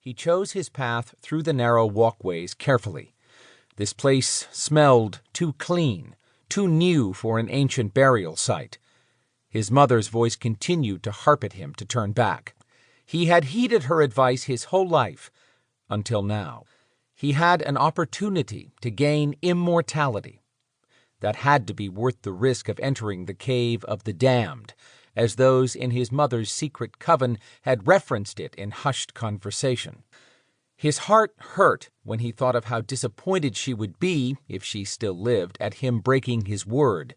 he chose his path through the narrow walkways carefully. This place smelled too clean, too new for an ancient burial site. His mother's voice continued to harp at him to turn back. He had heeded her advice his whole life, until now. He had an opportunity to gain immortality. That had to be worth the risk of entering the cave of the damned, as those in his mother's secret coven had referenced it in hushed conversation. His heart hurt when he thought of how disappointed she would be, if she still lived, at him breaking his word.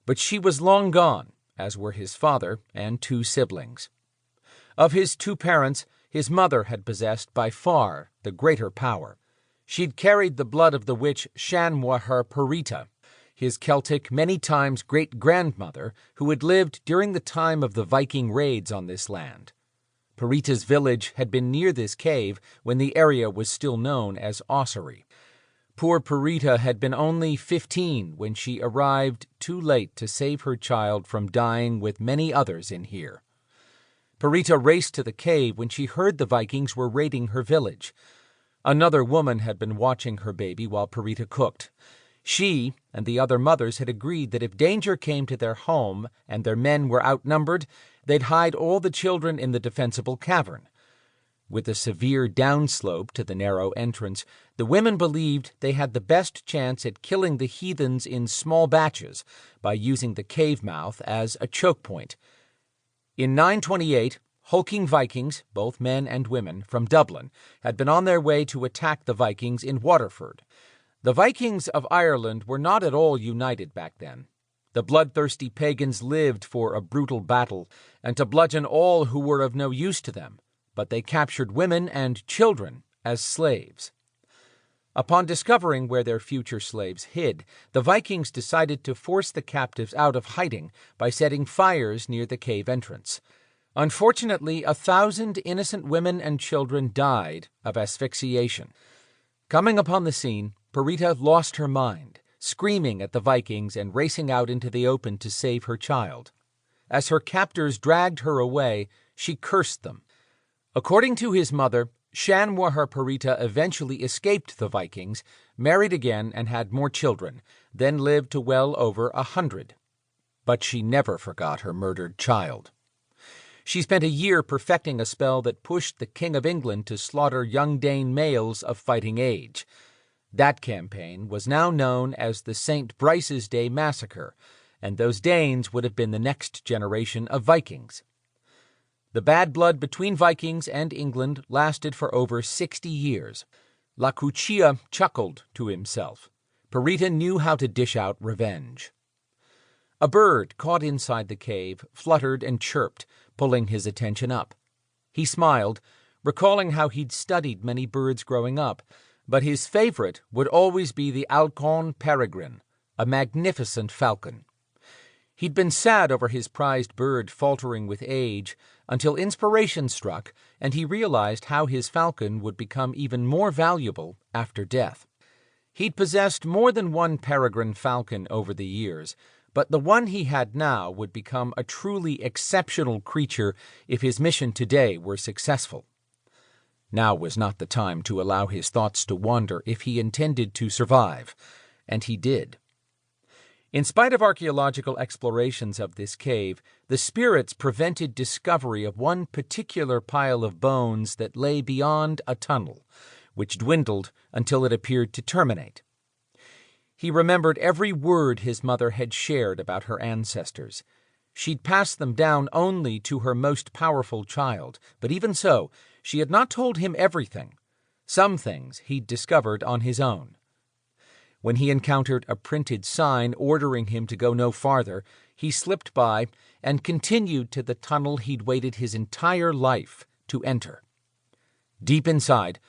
But she was long gone, as were his father and 2 siblings. Of his 2 parents, his mother had possessed by far the greater power. She'd carried the blood of the witch Skinwalker Perita, his Celtic, many times great-grandmother, who had lived during the time of the Viking raids on this land. Perita's village had been near this cave when the area was still known as Ossory. Poor Perita had been only 15 when she arrived too late to save her child from dying with many others in here. Perita raced to the cave when she heard the Vikings were raiding her village. Another woman had been watching her baby while Perita cooked. She and the other mothers had agreed that if danger came to their home and their men were outnumbered, they'd hide all the children in the defensible cavern. With a severe downslope to the narrow entrance, the women believed they had the best chance at killing the heathens in small batches by using the cave mouth as a choke point. In 928, hulking Vikings, both men and women, from Dublin, had been on their way to attack the Vikings in Waterford. The Vikings of Ireland were not at all united back then. The bloodthirsty pagans lived for a brutal battle and to bludgeon all who were of no use to them, but they captured women and children as slaves. Upon discovering where their future slaves hid, the Vikings decided to force the captives out of hiding by setting fires near the cave entrance. Unfortunately, 1,000 innocent women and children died of asphyxiation. Coming upon the scene, Perita lost her mind, screaming at the Vikings and racing out into the open to save her child. As her captors dragged her away, she cursed them. According to his mother, Skinwalker Perita eventually escaped the Vikings, married again and had more children, then lived to well over 100. But she never forgot her murdered child. She spent a year perfecting a spell that pushed the King of England to slaughter young Dane males of fighting age. That campaign was now known as the St. Brice's Day Massacre, and those Danes would have been the next generation of Vikings. The bad blood between Vikings and England lasted for over 60 years. La Cuchilla chuckled to himself. Perita knew how to dish out revenge. A bird caught inside the cave fluttered and chirped, pulling his attention up. He smiled, recalling how he'd studied many birds growing up, but his favorite would always be the Alcon peregrine, a magnificent falcon. He'd been sad over his prized bird faltering with age until inspiration struck and he realized how his falcon would become even more valuable after death. He'd possessed more than one peregrine falcon over the years, but the one he had now would become a truly exceptional creature if his mission today were successful. Now was not the time to allow his thoughts to wander if he intended to survive, and he did. In spite of archaeological explorations of this cave, the spirits prevented discovery of one particular pile of bones that lay beyond a tunnel, which dwindled until it appeared to terminate. He remembered every word his mother had shared about her ancestors. She'd passed them down only to her most powerful child, but even so, she had not told him everything. Some things he'd discovered on his own. When he encountered a printed sign ordering him to go no farther, he slipped by and continued to the tunnel he'd waited his entire life to enter. Deep inside,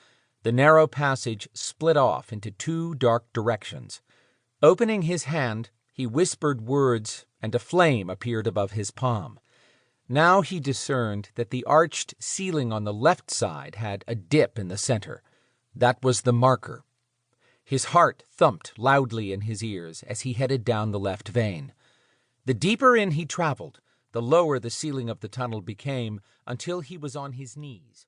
the narrow passage split off into 2 dark directions. Opening his hand, he whispered words, and a flame appeared above his palm. Now he discerned that the arched ceiling on the left side had a dip in the center. That was the marker. His heart thumped loudly in his ears as he headed down the left vein. The deeper in he traveled, the lower the ceiling of the tunnel became until he was on his knees.